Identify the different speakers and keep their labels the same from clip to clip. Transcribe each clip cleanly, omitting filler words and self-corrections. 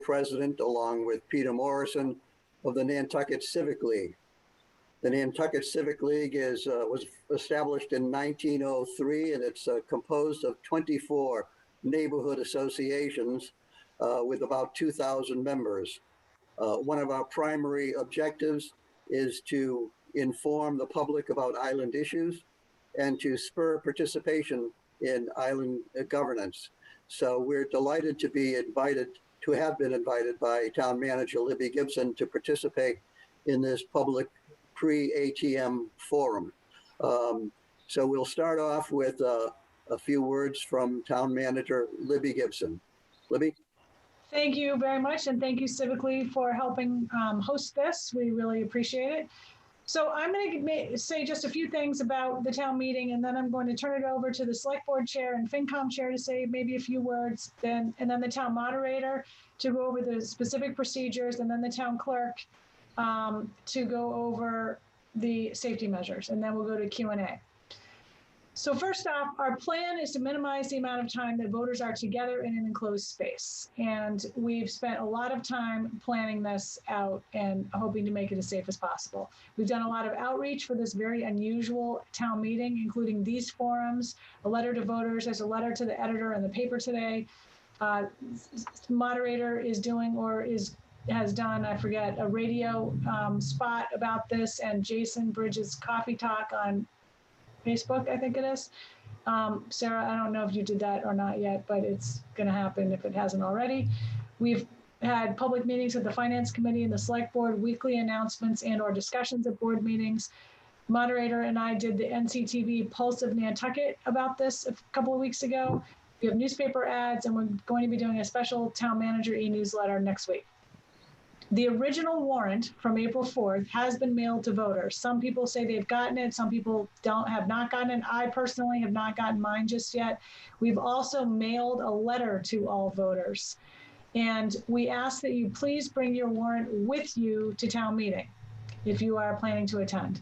Speaker 1: president, along with Peter Morrison, of the Nantucket Civic League. The Nantucket Civic League was established in 1903, and it's composed of 24 neighborhood associations with about 2,000 members. One of our primary objectives is to inform the public about island issues and to spur participation in island governance. So we're delighted to have been invited by Town Manager Libby Gibson to participate in this public pre-ATM forum. So we'll start off with a few words from Town Manager Libby Gibson. Libby?
Speaker 2: Thank you very much, and thank you Civically for helping host this. We really appreciate it. So I'm going to say just a few things about the town meeting, and then I'm going to turn it over to the Select Board Chair and FinCom Chair to say maybe a few words, and then the town moderator to go over the specific procedures, and then the town clerk to go over the safety measures, and then we'll go to Q&A. So first off, our plan is to minimize the amount of time that voters are together in an enclosed space. And we've spent a lot of time planning this out and hoping to make it as safe as possible. We've done a lot of outreach for this very unusual town meeting, including these forums, a letter to voters, there's a letter to the editor in the paper today. Moderator is doing has done, I forget, a radio spot about this, and Jason Bridges' Coffee Talk on Facebook, I think it is. Sarah, I don't know if you did that or not yet, but it's going to happen if it hasn't already. We've had public meetings at the Finance Committee and the Select Board, weekly announcements and or discussions at board meetings. Moderator and I did the NCTV Pulse of Nantucket about this a couple of weeks ago. We have newspaper ads, and we're going to be doing a special town manager e-newsletter next week. The original warrant from April 4th has been mailed to voters. Some people say they've gotten it. Some people have not gotten it. I personally have not gotten mine just yet. We've also mailed a letter to all voters. And we ask that you please bring your warrant with you to town meeting if you are planning to attend.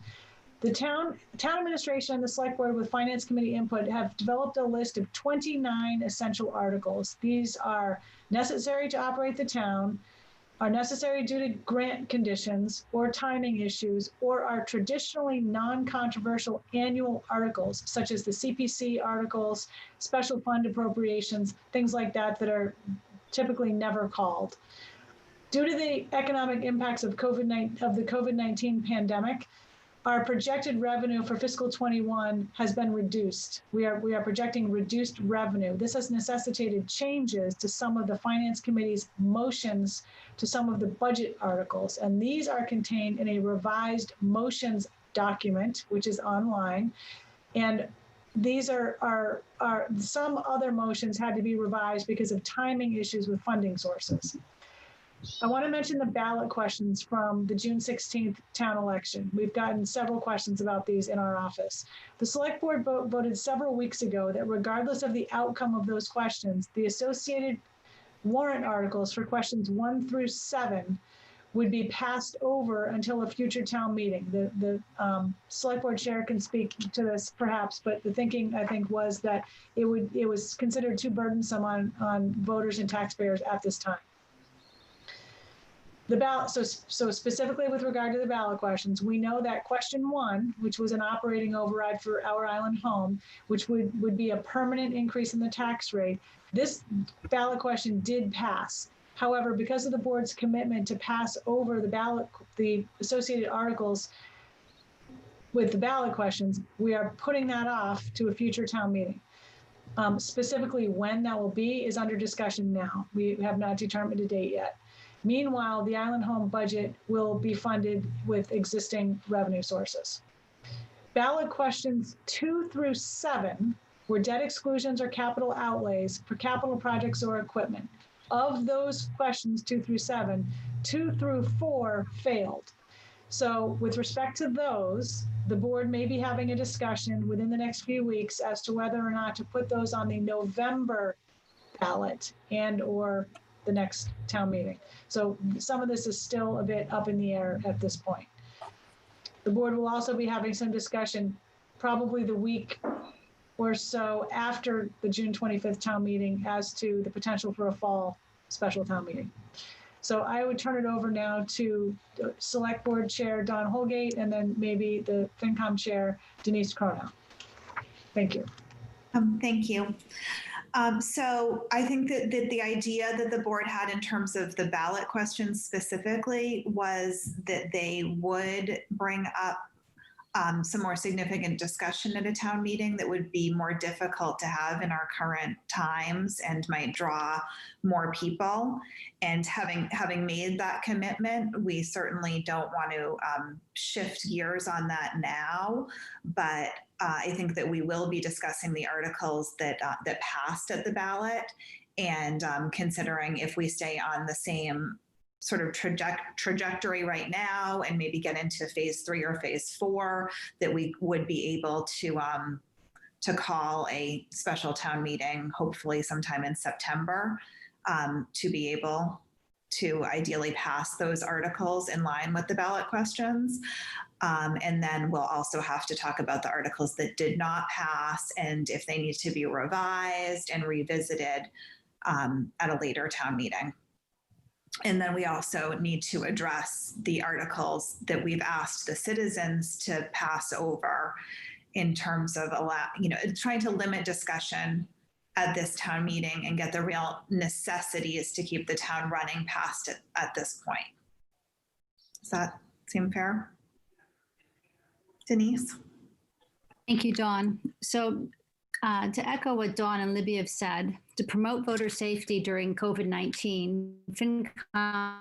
Speaker 2: The town administration and the Select Board with Finance Committee input have developed a list of 29 essential articles. These are necessary to operate the town, are necessary due to grant conditions or timing issues, or are traditionally non-controversial annual articles, such as the CPC articles, special fund appropriations, things like that that are typically never called. Due to the economic impacts of the COVID-19 pandemic, our projected revenue for fiscal 21 has been reduced. We are projecting reduced revenue. This has necessitated changes to some of the Finance Committee's motions to some of the budget articles. And these are contained in a revised motions document, which is online. And these are some other motions had to be revised because of timing issues with funding sources. I want to mention the ballot questions from the June 16th town election. We've gotten several questions about these in our office. The Select Board voted several weeks ago that regardless of the outcome of those questions, the associated warrant articles for questions 1 through 7 would be passed over until a future town meeting. The Select Board Chair can speak to this perhaps, but the thinking, I think, was that it was considered too burdensome on voters and taxpayers at this time. The ballot, so specifically with regard to the ballot questions, we know that question 1, which was an operating override for our island home, which would be a permanent increase in the tax rate, this ballot question did pass. However, because of the board's commitment to pass over the associated articles with the ballot questions, we are putting that off to a future town meeting. Specifically when that will be is under discussion now. We have not determined a date yet. Meanwhile, the island home budget will be funded with existing revenue sources. Ballot questions 2 through 7 were debt exclusions or capital outlays for capital projects or equipment. Of those questions 2 through 7, 2 through 4 failed. So with respect to those, the board may be having a discussion within the next few weeks as to whether or not to put those on the November ballot and or the next town meeting. So some of this is still a bit up in the air at this point. The board will also be having some discussion probably the week or so after the June 25th town meeting as to the potential for a fall special town meeting. So I would turn it over now to the Select Board Chair, Don Holgate, and then maybe the FinCom Chair, Denise Crono. Thank you.
Speaker 3: Thank you. So I think that the idea that the board had in terms of the ballot questions specifically was that they would bring up some more significant discussion at a town meeting that would be more difficult to have in our current times and might draw more people. And having made that commitment, we certainly don't want to shift gears on that now, but I think that we will be discussing the articles that passed at the ballot, and considering if we stay on the same sort of trajectory right now and maybe get into phase 3 or phase 4, that we would be able to call a special town meeting, hopefully sometime in September, to be able to ideally pass those articles in line with the ballot questions. And then we'll also have to talk about the articles that did not pass and if they need to be revised and revisited at a later town meeting. And then we also need to address the articles that we've asked the citizens to pass over in terms of trying to limit discussion at this town meeting and get the real necessities to keep the town running past it at this point. Does that seem fair? Denise?
Speaker 4: Thank you, Dawn. So to echo what Dawn and Libby have said, to promote voter safety during COVID-19, FinCom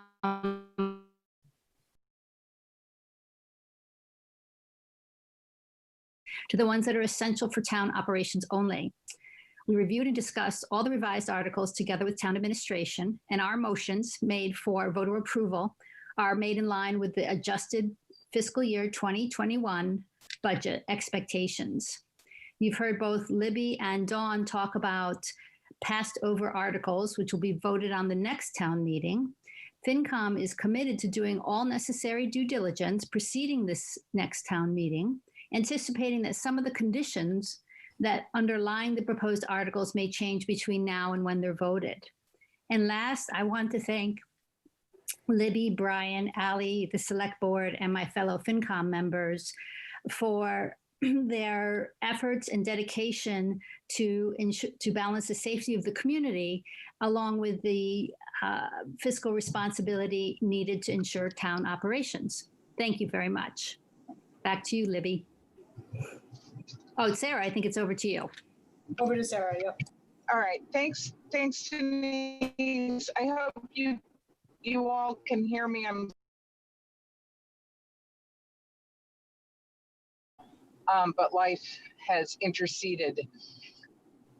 Speaker 4: to the ones that are essential for town operations only. We reviewed and discussed all the revised articles together with town administration, and our motions made for voter approval are made in line with the adjusted fiscal year 2021 budget expectations. You've heard both Libby and Dawn talk about passed over articles, which will be voted on the next town meeting. FinCom is committed to doing all necessary due diligence preceding this next town meeting, anticipating that some of the conditions that underlying the proposed articles may change between now and when they're voted. And last, I want to thank Libby, Brian, Ali, the Select Board, and my fellow FinCom members for their efforts and dedication to balance the safety of the community along with the fiscal responsibility needed to ensure town operations. Thank you very much. Back to you, Libby. Oh, Sarah, I think it's over to you.
Speaker 2: Over to Sarah, yep.
Speaker 5: All right, thanks, Denise. I hope you all can hear me. But life has interceded.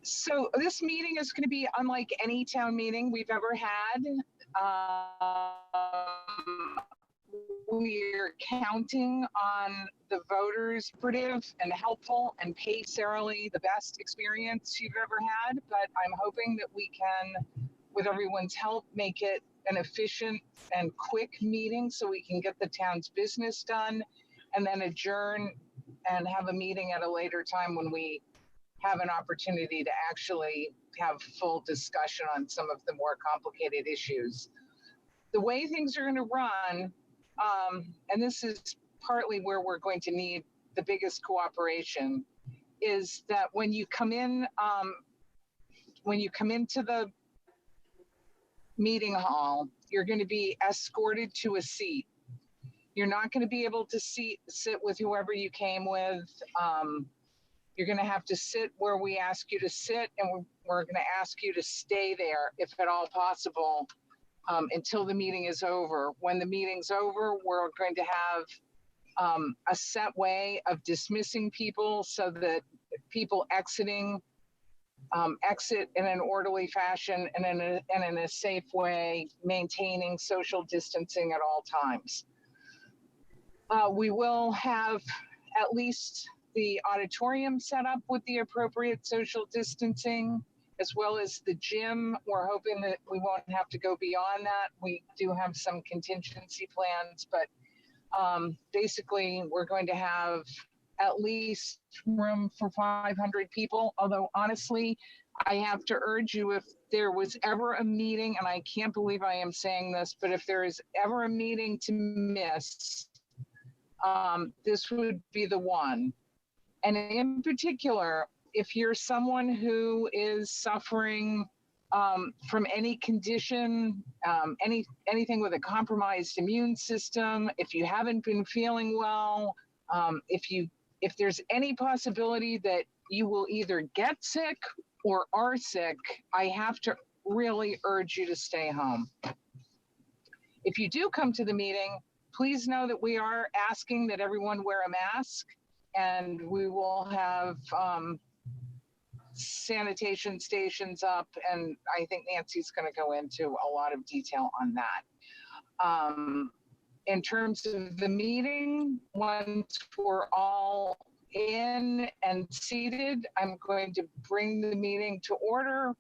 Speaker 5: So this meeting is going to be unlike any town meeting we've ever had. We're counting on the voters, cooperative and helpful and necessarily the best experience you've ever had, but I'm hoping that we can, with everyone's help, make it an efficient and quick meeting so we can get the town's business done and then adjourn and have a meeting at a later time when we have an opportunity to actually have full discussion on some of the more complicated issues. The way things are going to run, and this is partly where we're going to need the biggest cooperation, is that when you come in, into the meeting hall, you're going to be escorted to a seat. You're not going to be able to sit with whoever you came with. You're going to have to sit where we ask you to sit, and we're going to ask you to stay there, if at all possible, until the meeting is over. When the meeting's over, we're going to have a set way of dismissing people so that people exiting exit in an orderly fashion and in a safe way, maintaining social distancing at all times. We will have at least the auditorium set up with the appropriate social distancing, as well as the gym. We're hoping that we won't have to go beyond that. We do have some contingency plans, but basically we're going to have at least room for 500 people. Although honestly, I have to urge you, if there was ever a meeting, and I can't believe I am saying this, but if there is ever a meeting to miss, this would be the one. And in particular, if you're someone who is suffering from any condition, anything with a compromised immune system, if you haven't been feeling well, if there's any possibility that you will either get sick or are sick, I have to really urge you to stay home. If you do come to the meeting, please know that we are asking that everyone wear a mask, and we will have sanitation stations up, and I think Nancy's going to go into a lot of detail on that. In terms of the meeting, once we're all in and seated, I'm going to bring the meeting to order.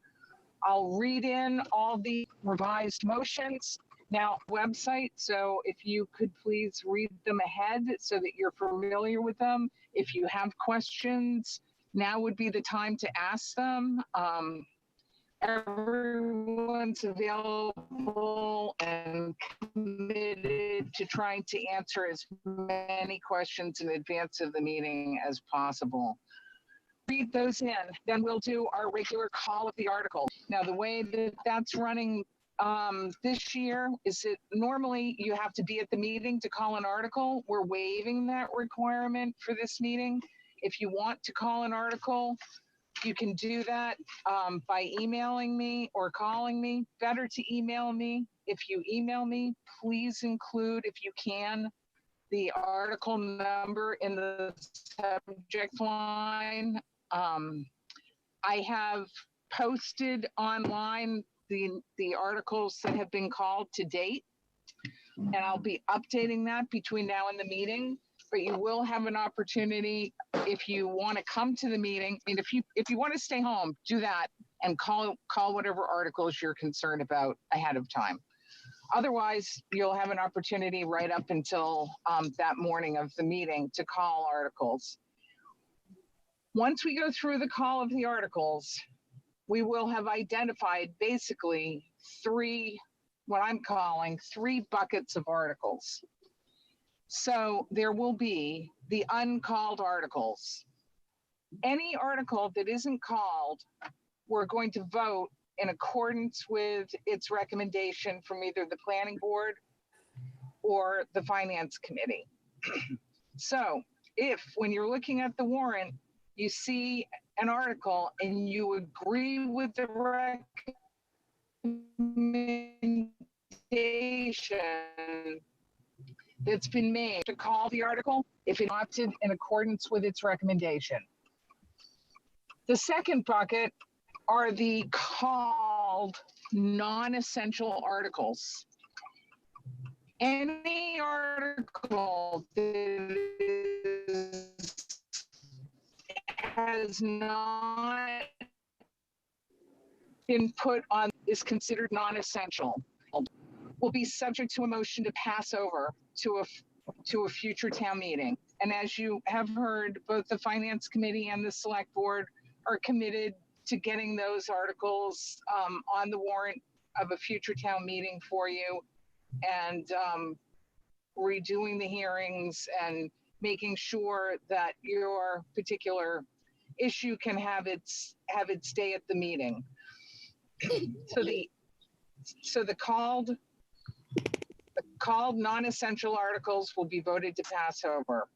Speaker 5: I'll read in all the revised motions. Now, website, so if you could please read them ahead so that you're familiar with them. If you have questions, now would be the time to ask them. Everyone's available and committed to trying to answer as many questions in advance of the meeting as possible. Read those in, then we'll do our regular call of the article. Now, the way that that's running this year is that normally you have to be at the meeting to call an article. We're waiving that requirement for this meeting. If you want to call an article, you can do that by emailing me or calling me. Better to email me. If you email me, please include, if you can, the article number in the subject line. I have posted online the articles that have been called to date, and I'll be updating that between now and the meeting. But you will have an opportunity if you want to come to the meeting. And if you want to stay home, do that and call whatever articles you're concerned about ahead of time. Otherwise, you'll have an opportunity right up until that morning of the meeting to call articles. Once we go through the call of the articles, we will have identified basically what I'm calling three buckets of articles. So there will be the uncalled articles. Any article that isn't called, we're going to vote in accordance with its recommendation from either the planning board or the finance committee. So if, when you're looking at the warrant, you see an article and you agree with the recommendation that's been made to call the article, if it opted in accordance with its recommendation. The second bucket are the called non-essential articles. Any article that has not been put on is considered non-essential, will be subject to a motion to pass over to a future town meeting. And as you have heard, both the finance committee and the select board are committed to getting those articles on the warrant of a future town meeting for you, and redoing the hearings and making sure that your particular issue can have its day at the meeting. So the called non-essential articles will be voted to pass over.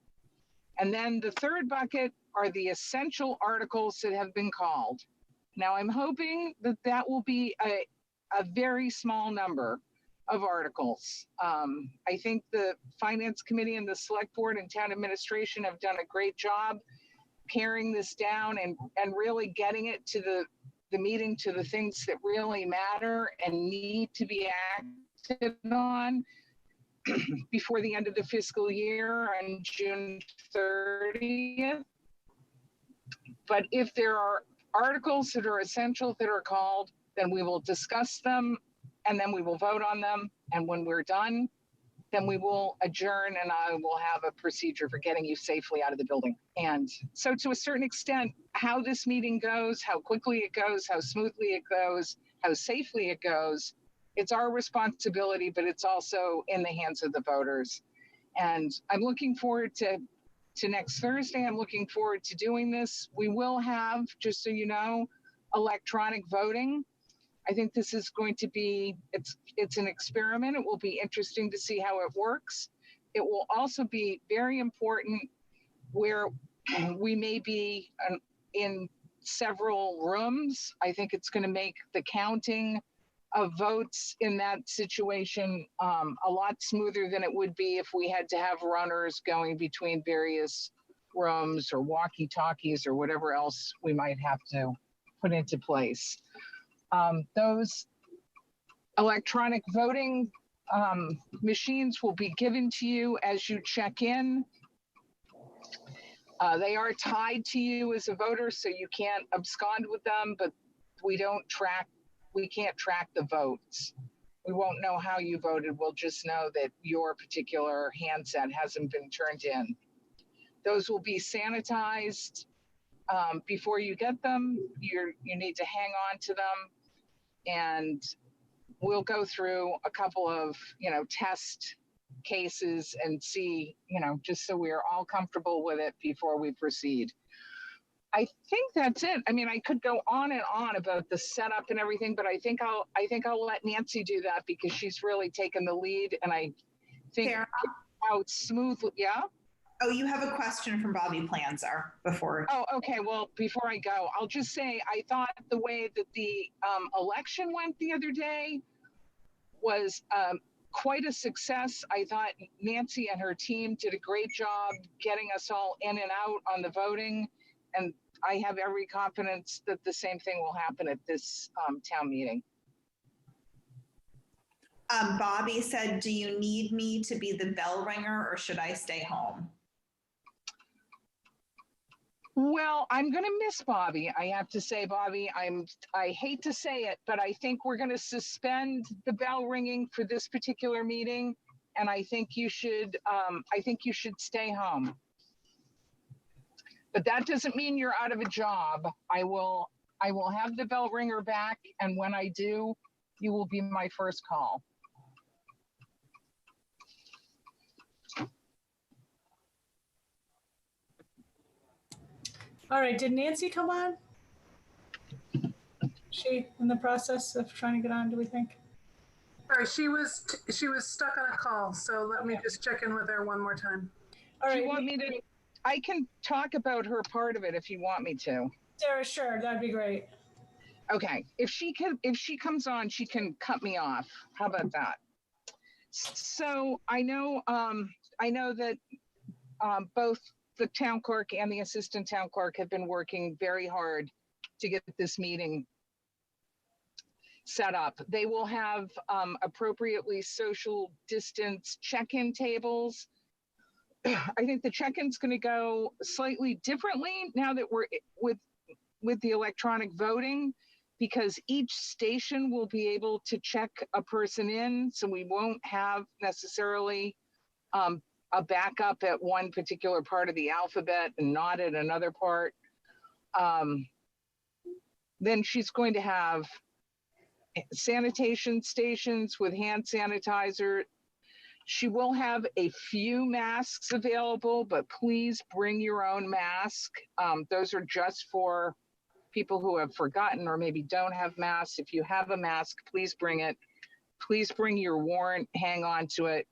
Speaker 5: And then the third bucket are the essential articles that have been called. Now, I'm hoping that will be a very small number of articles. I think the finance committee and the select board and town administration have done a great job paring this down and really getting it to the meeting, to the things that really matter and need to be acted on before the end of the fiscal year on June 30th. But if there are articles that are essential that are called, then we will discuss them and then we will vote on them. And when we're done, then we will adjourn and I will have a procedure for getting you safely out of the building. And so to a certain extent, how this meeting goes, how quickly it goes, how smoothly it goes, how safely it goes, it's our responsibility, but it's also in the hands of the voters. And I'm looking forward to next Thursday. I'm looking forward to doing this. We will have, just so you know, electronic voting. I think this is going to be, it's an experiment. It will be interesting to see how it works. It will also be very important where we may be in several rooms. I think it's going to make the counting of votes in that situation a lot smoother than it would be if we had to have runners going between various rooms or walkie-talkies or whatever else we might have to put into place. Those electronic voting machines will be given to you as you check in. They are tied to you as a voter, so you can't abscond with them, but we can't track the votes. We won't know how you voted. We'll just know that your particular handset hasn't been turned in. Those will be sanitized before you get them. You need to hang on to them. And we'll go through a couple of, test cases and see, just so we're all comfortable with it before we proceed. I think that's it. I mean, I could go on and on about the setup and everything, but I think I'll let Nancy do that because she's really taken the lead, and I think how smoothly. Yeah.
Speaker 3: Oh, you have a question from Bobby Planzer before.
Speaker 5: Oh, okay. Well, before I go, I'll just say I thought the way that the election went the other day was quite a success. I thought Nancy and her team did a great job getting us all in and out on the voting. And I have every confidence that the same thing will happen at this town meeting.
Speaker 3: Bobby said, do you need me to be the bell ringer or should I stay home?
Speaker 5: Well, I'm going to miss Bobby. I have to say, Bobby, I hate to say it, but I think we're going to suspend the bell ringing for this particular meeting. And I think you should stay home. But that doesn't mean you're out of a job. I will have the bell ringer back. And when I do, you will be my first call.
Speaker 2: All right, did Nancy come on? She in the process of trying to get on, do we think?
Speaker 6: Sorry, she was stuck on a call, so let me just check in with her one more time.
Speaker 2: All right.
Speaker 5: Do you want me to? I can talk about her part of it if you want me to.
Speaker 2: Sarah, sure, that'd be great.
Speaker 5: Okay, if she comes on, she can cut me off. How about that? So I know that both the town clerk and the assistant town clerk have been working very hard to get this meeting set up. They will have appropriately social distance check-in tables. I think the check-in's going to go slightly differently now that we're with the electronic voting, because each station will be able to check a person in, so we won't have necessarily a backup at one particular part of the alphabet and not at another part. Then she's going to have sanitation stations with hand sanitizer. She will have a few masks available, but please bring your own mask. Those are just for people who have forgotten or maybe don't have masks. If you have a mask, please bring it. Please bring your warrant, hang on to it.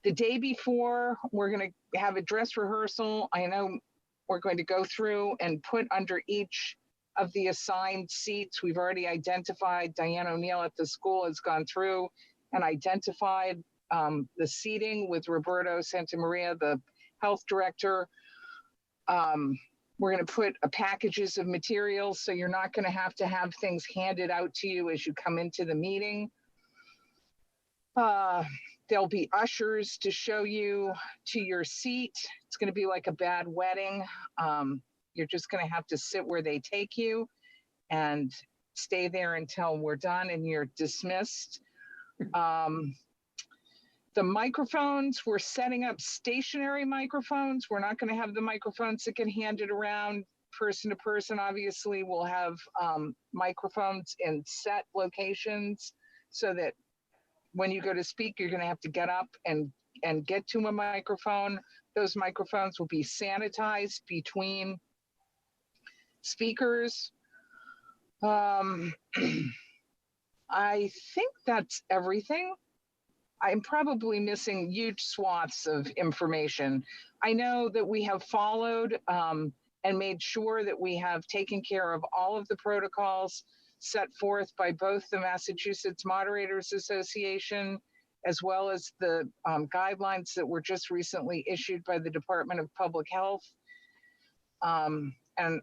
Speaker 5: The day before, we're going to have a dress rehearsal. I know we're going to go through and put under each of the assigned seats. We've already identified, Diane O'Neill at the school has gone through and identified the seating with Roberto Santamaria, the health director. We're going to put packages of materials, so you're not going to have things handed out to you as you come into the meeting. There'll be ushers to show you to your seat. It's going to be like a bad wedding. You're just going to have to sit where they take you and stay there until we're done and you're dismissed. The microphones, we're setting up stationary microphones. We're not going to have the microphones that get handed around person to person. Obviously, we'll have microphones in set locations so that when you go to speak, you're going to have to get up and get to a microphone. Those microphones will be sanitized between speakers. I think that's everything. I'm probably missing huge swaths of information. I know that we have followed and made sure that we have taken care of all of the protocols set forth by both the Massachusetts Moderators Association, as well as the guidelines that were just recently issued by the Department of Public Health. And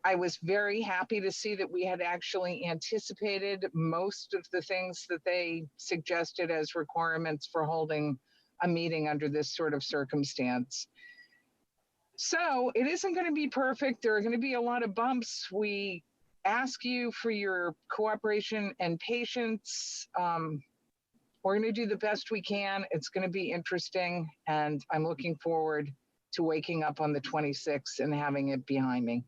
Speaker 5: I was very happy to see that we had actually anticipated most of the things that they suggested as requirements for holding a meeting under this sort of circumstance. So it isn't going to be perfect. There are going to be a lot of bumps. We ask you for your cooperation and patience. We're going to do the best we can. It's going to be interesting, and I'm looking forward to waking up on the 26th and having it behind me.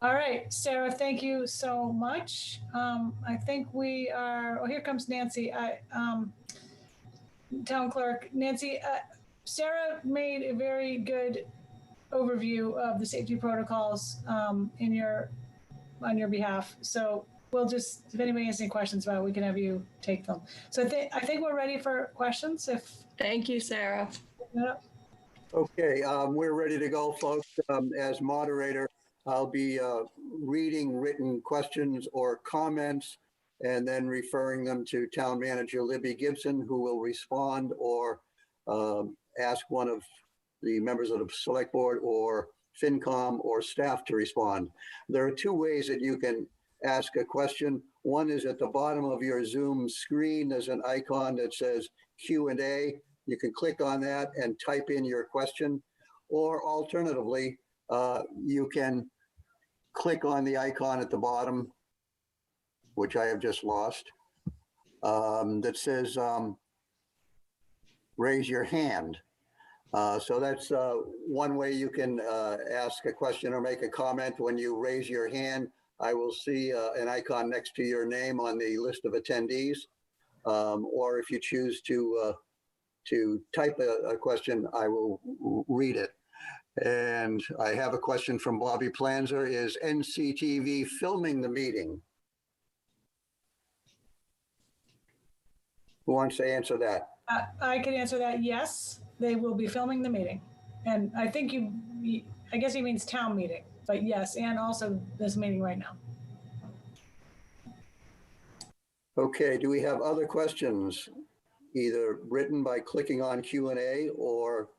Speaker 2: All right, Sarah, thank you so much. I think we are, oh, here comes Nancy. Town Clerk, Nancy, Sarah made a very good overview of the safety protocols on your behalf. So we'll just, if anybody has any questions about it, we can have you take them. So I think we're ready for questions.
Speaker 7: Thank you, Sarah.
Speaker 1: Okay, we're ready to go, folks. As moderator, I'll be reading written questions or comments and then referring them to Town Manager Libby Gibson, who will respond or ask one of the members of the Select Board or FinCom or staff to respond. There are two ways that you can ask a question. One is at the bottom of your Zoom screen. There's an icon that says Q&A. You can click on that and type in your question. Or alternatively, you can click on the icon at the bottom, which I have just lost, that says raise your hand. So that's one way you can ask a question or make a comment. When you raise your hand, I will see an icon next to your name on the list of attendees. Or if you choose to type a question, I will read it. And I have a question from Bobby Planzer. Is NCTV filming the meeting? Who wants to answer that?
Speaker 2: I can answer that. Yes, they will be filming the meeting. And I think I guess he means town meeting, but yes, and also this meeting right now.
Speaker 1: Okay, do we have other questions? Either written by clicking on Q&A or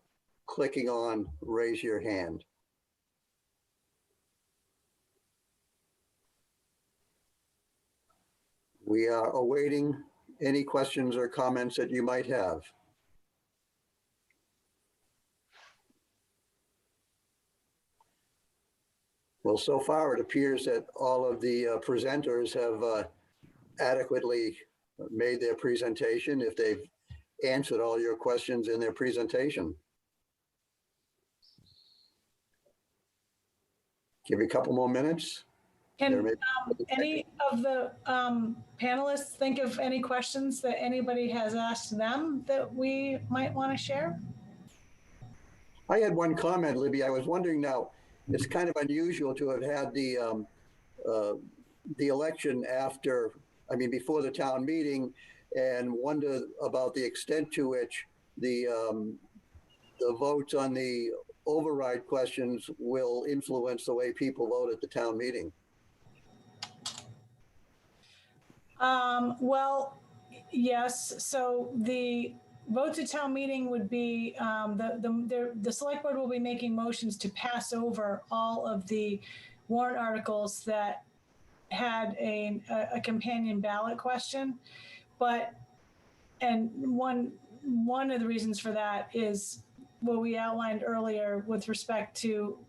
Speaker 1: clicking on raise your hand. We are awaiting any questions or comments that you might have. Well, so far it appears that all of the presenters have adequately made their presentation, if they've answered all your questions in their presentation. Give you a couple more minutes.
Speaker 2: Can any of the panelists think of any questions that anybody has asked them that we might want to share?
Speaker 1: I had one comment, Libby. I was wondering now, it's kind of unusual to have had the election after, I mean, before the town meeting, and wonder about the extent to which the votes on the override questions will influence the way people vote at the town meeting.
Speaker 2: Well, yes. So the votes at town meeting would be, the select board will be making motions to pass over all of the warrant articles that had a companion ballot question. And one of the reasons for that is what we outlined earlier with respect to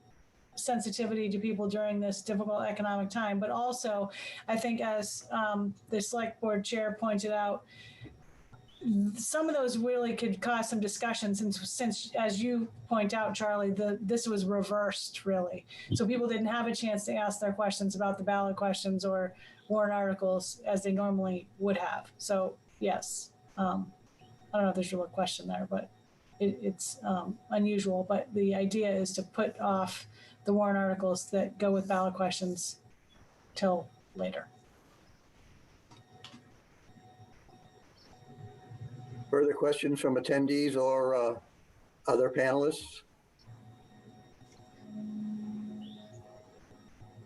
Speaker 2: sensitivity to people during this difficult economic time. But also, I think as the select board chair pointed out, some of those really could cause some discussions, and since as you point out, Charlie, this was reversed really, so people didn't have a chance to ask their questions about the ballot questions or warrant articles as they normally would have. So yes, I don't know if there's a real question there, but it's unusual. But the idea is to put off the warrant articles that go with ballot questions till later.
Speaker 1: Further questions from attendees or other panelists?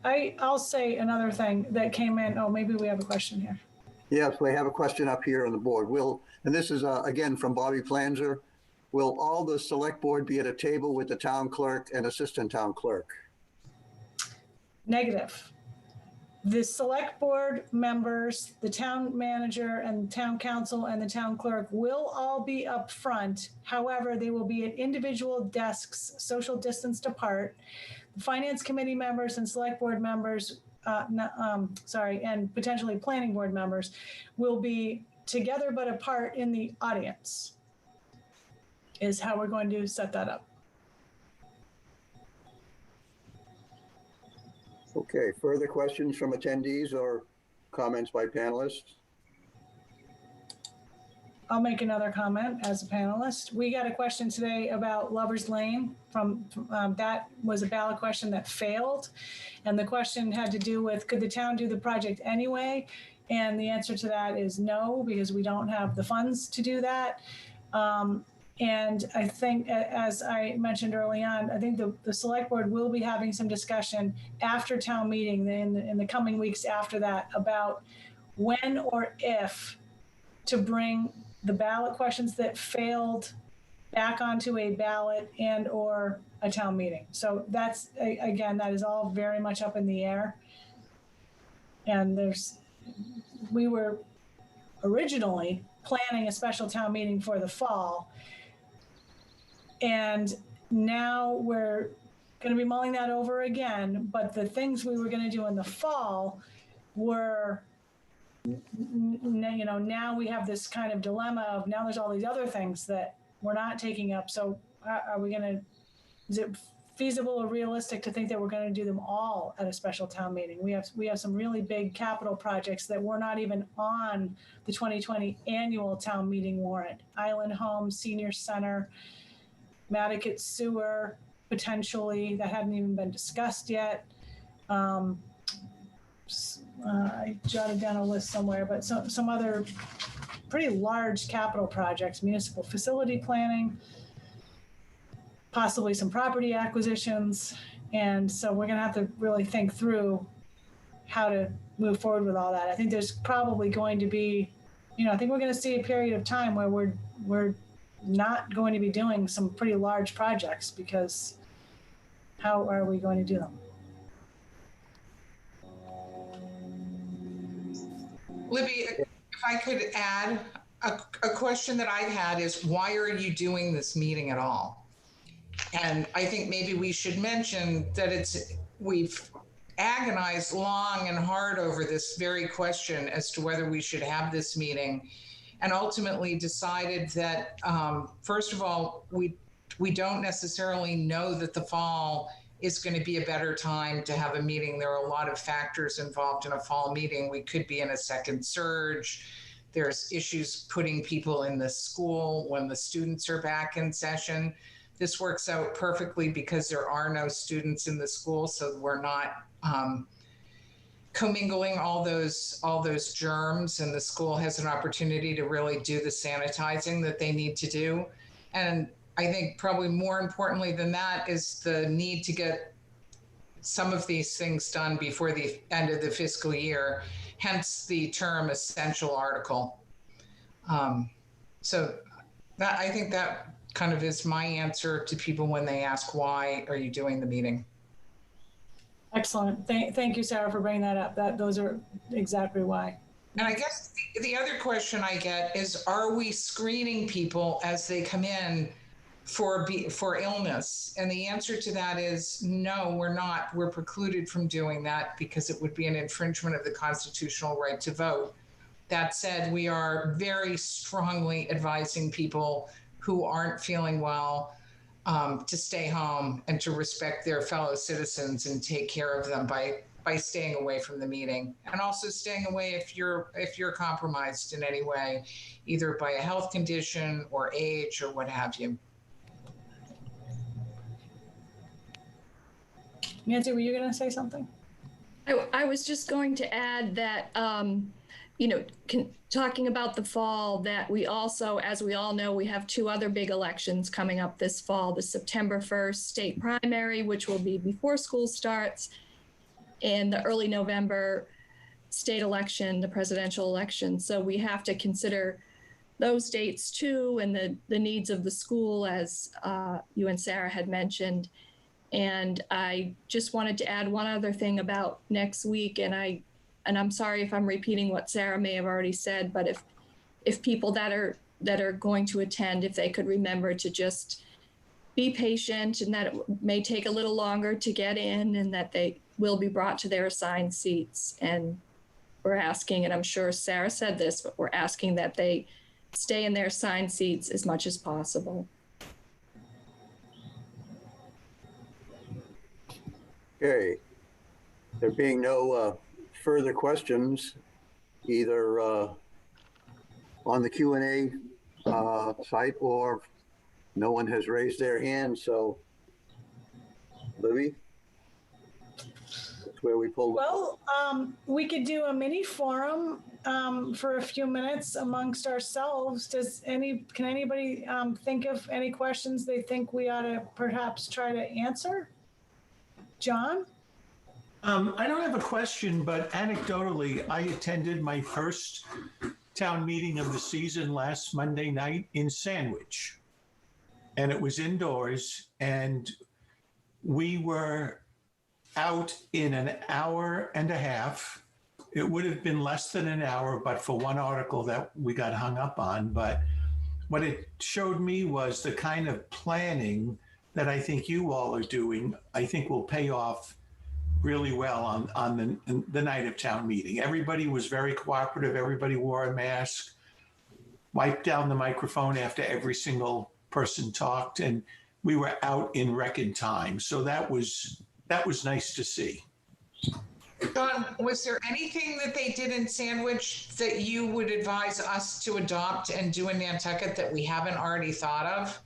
Speaker 2: I'll say another thing that came in. Oh, maybe we have a question here.
Speaker 1: Yes, we have a question up here on the board. And this is again from Bobby Planzer. Will all the select board be at a table with the town clerk and assistant town clerk?
Speaker 2: Negative. The select board members, the town manager and town council and the town clerk will all be up front. However, they will be at individual desks, social distanced apart. The finance committee members and select board members, and potentially planning board members will be together but apart in the audience, is how we're going to set that up.
Speaker 1: Okay, further questions from attendees or comments by panelists?
Speaker 2: I'll make another comment as a panelist. We got a question today about Lover's Lane from that was a ballot question that failed. And the question had to do with, could the town do the project anyway? And the answer to that is no, because we don't have the funds to do that. And I think, as I mentioned early on, I think the select board will be having some discussion after town meeting in the coming weeks after that about when or if to bring the ballot questions that failed back onto a ballot and or a town meeting. So that's, again, that is all very much up in the air. And we were originally planning a special town meeting for the fall. And now we're going to be mulling that over again. But the things we were going to do in the fall were, now we have this kind of dilemma of now there's all these other things that we're not taking up. So is it feasible or realistic to think that we're going to do them all at a special town meeting? We have some really big capital projects that were not even on the 2020 annual town meeting warrant. Island Home, Senior Center, Matticat Sewer, potentially, that hadn't even been discussed yet. I jotted down a list somewhere, but some other pretty large capital projects, municipal facility planning, possibly some property acquisitions. And so we're going to have to really think through how to move forward with all that. I think there's probably going to be, I think we're going to see a period of time where we're not going to be doing some pretty large projects, because how are we going to do them?
Speaker 5: Libby, if I could add, a question that I've had is, why are you doing this meeting at all? And I think maybe we should mention that we've agonized long and hard over this very question as to whether we should have this meeting, and ultimately decided that, first of all, we don't necessarily know that the fall is going to be a better time to have a meeting. There are a lot of factors involved in a fall meeting. We could be in a second surge. There's issues putting people in the school when the students are back in session. This works out perfectly because there are no students in the school, so we're not commingling all those germs, and the school has an opportunity to really do the sanitizing that they need to do. And I think probably more importantly than that is the need to get some of these things done before the end of the fiscal year, hence the term essential article. So that, I think that kind of is my answer to people when they ask, why are you doing the meeting?
Speaker 2: Excellent. Thank you, Sarah, for bringing that up. Those are exactly why.
Speaker 5: And I guess the other question I get is, are we screening people as they come in for illness? And the answer to that is no, we're not. We're precluded from doing that because it would be an infringement of the constitutional right to vote. That said, we are very strongly advising people who aren't feeling well to stay home and to respect their fellow citizens and take care of them by staying away from the meeting, and also staying away if you're compromised in any way, either by a health condition or age or what have you.
Speaker 2: Nancy, were you going to say something?
Speaker 7: I was just going to add that, you know, talking about the fall, that we also, as we all know, we have two other big elections coming up this fall, the September 1st state primary, which will be before school starts, and the early November state election, the presidential election. So we have to consider those dates too, and the needs of the school, as you and Sarah had mentioned. And I just wanted to add one other thing about next week, and I'm sorry if I'm repeating what Sarah may have already said, but if people that are going to attend, if they could remember to just be patient, and that it may take a little longer to get in, and that they will be brought to their assigned seats. And we're asking, and I'm sure Sarah said this, but we're asking that they stay in their assigned seats as much as possible.
Speaker 1: Okay. There being no further questions, either on the Q&A site, or no one has raised their hand. So, Libby, that's where we pulled.
Speaker 2: Well, we could do a mini forum for a few minutes amongst ourselves. Can anybody think of any questions they think we ought to perhaps try to answer? John?
Speaker 8: I don't have a question, but anecdotally, I attended my first town meeting of the season last Monday night in Sandwich. And it was indoors, and we were out in an hour and a half. It would have been less than an hour, but for one article that we got hung up on. But what it showed me was the kind of planning that I think you all are doing, I think will pay off really well on the night of town meeting. Everybody was very cooperative. Everybody wore a mask, wiped down the microphone after every single person talked, and we were out in record time. So that was nice to see.
Speaker 5: John, was there anything that they did in Sandwich that you would advise us to adopt and do in Nantucket that we haven't already thought of?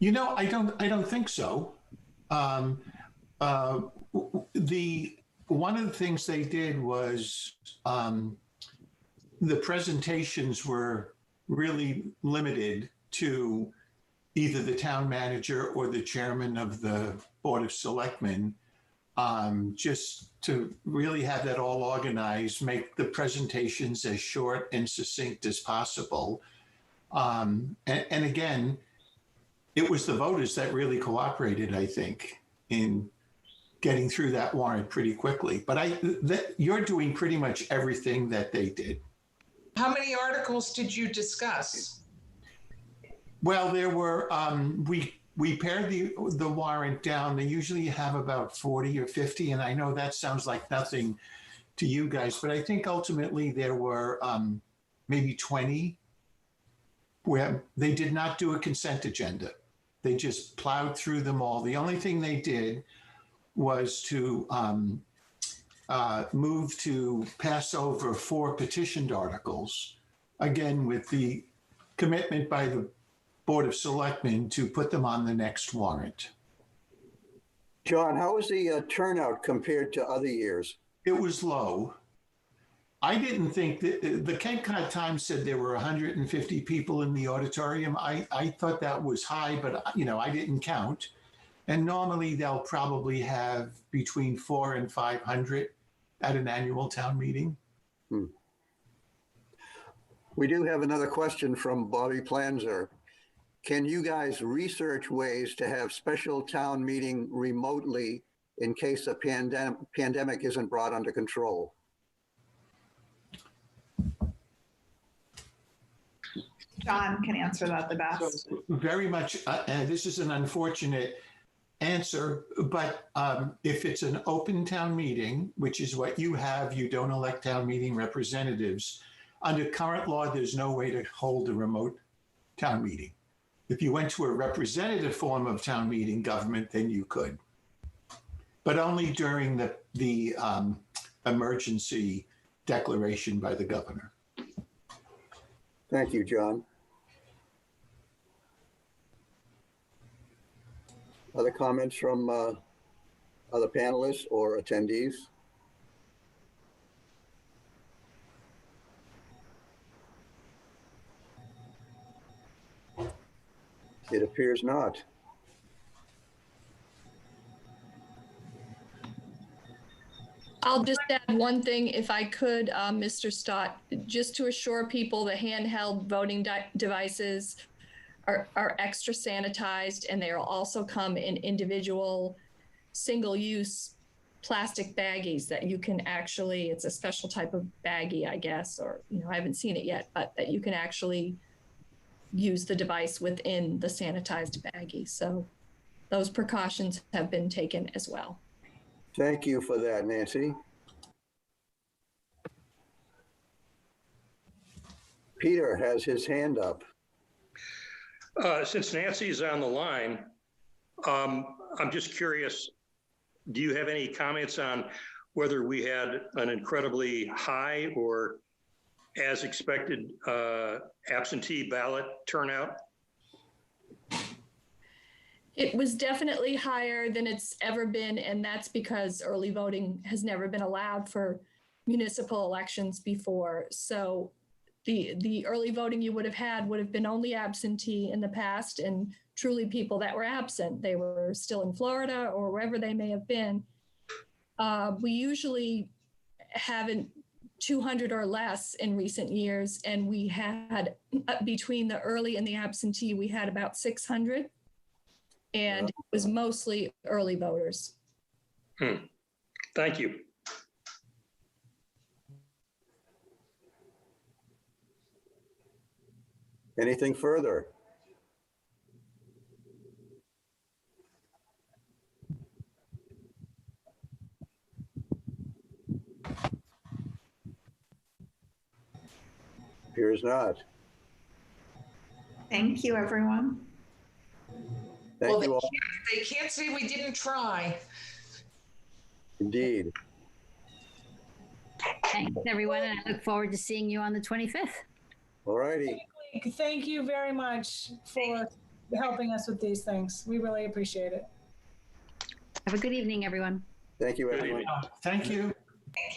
Speaker 8: You know, I don't think so. One of the things they did was the presentations were really limited to either the town manager or the chairman of the Board of Selectmen, just to really have that all organized, make the presentations as short and succinct as possible. And again, it was the voters that really cooperated, I think, in getting through that warrant pretty quickly. But you're doing pretty much everything that they did.
Speaker 5: How many articles did you discuss?
Speaker 8: Well, there were, we pared the warrant down. They usually have about 40 or 50, and I know that sounds like nothing to you guys, but I think ultimately there were maybe 20 where they did not do a consent agenda. They just plowed through them all. The only thing they did was to move to pass over 4 petitioned articles, again, with the commitment by the Board of Selectmen to put them on the next warrant.
Speaker 1: John, how was the turnout compared to other years?
Speaker 8: It was low. I didn't think that the Cape Cod Times said there were 150 people in the auditorium. I thought that was high, but I didn't count. And normally they'll probably have between 400 and 500 at an annual town meeting.
Speaker 1: We do have another question from Bobby Planzer. Can you guys research ways to have special town meeting remotely in case a pandemic isn't brought under control?
Speaker 3: John can answer that the best.
Speaker 8: So very much, and this is an unfortunate answer, but if it's an open town meeting, which is what you have, you don't elect town meeting representatives. Under current law, there's no way to hold a remote town meeting. If you went to a representative form of town meeting government, then you could, but only during the emergency declaration by the governor.
Speaker 1: Thank you, John. Other comments from other panelists or attendees? It appears not.
Speaker 7: I'll just add one thing, if I could, Mr. Stott, just to assure people the handheld voting devices are extra sanitized, and they'll also come in individual single-use plastic baggies that you can actually, it's a special type of baggie, I guess, or, I haven't seen it yet, but that you can actually use the device within the sanitized baggie. So those precautions have been taken as well.
Speaker 1: Thank you for that, Nancy. Peter has his hand up.
Speaker 9: Since Nancy's on the line, I'm just curious, do you have any comments on whether we had an incredibly high or as expected absentee ballot turnout?
Speaker 7: It was definitely higher than it's ever been, and that's because early voting has never been allowed for municipal elections before. So the early voting you would have been only absentee in the past, and truly people that were absent. They were still in Florida or wherever they may have been. We usually haven't 200 or less in recent years, and we had between the early and the absentee, we had about 600. And it was mostly early voters.
Speaker 9: Thank you.
Speaker 1: Anything further? Appears not.
Speaker 3: Thank you, everyone.
Speaker 1: Thank you all.
Speaker 5: They can't say we didn't try.
Speaker 1: Indeed.
Speaker 4: Thanks, everyone, and I look forward to seeing you on the 25th.
Speaker 1: All righty.
Speaker 2: Thank you very much for helping us with these things. We really appreciate it.
Speaker 4: Have a good evening, everyone.
Speaker 1: Thank you, everyone.
Speaker 8: Thank you.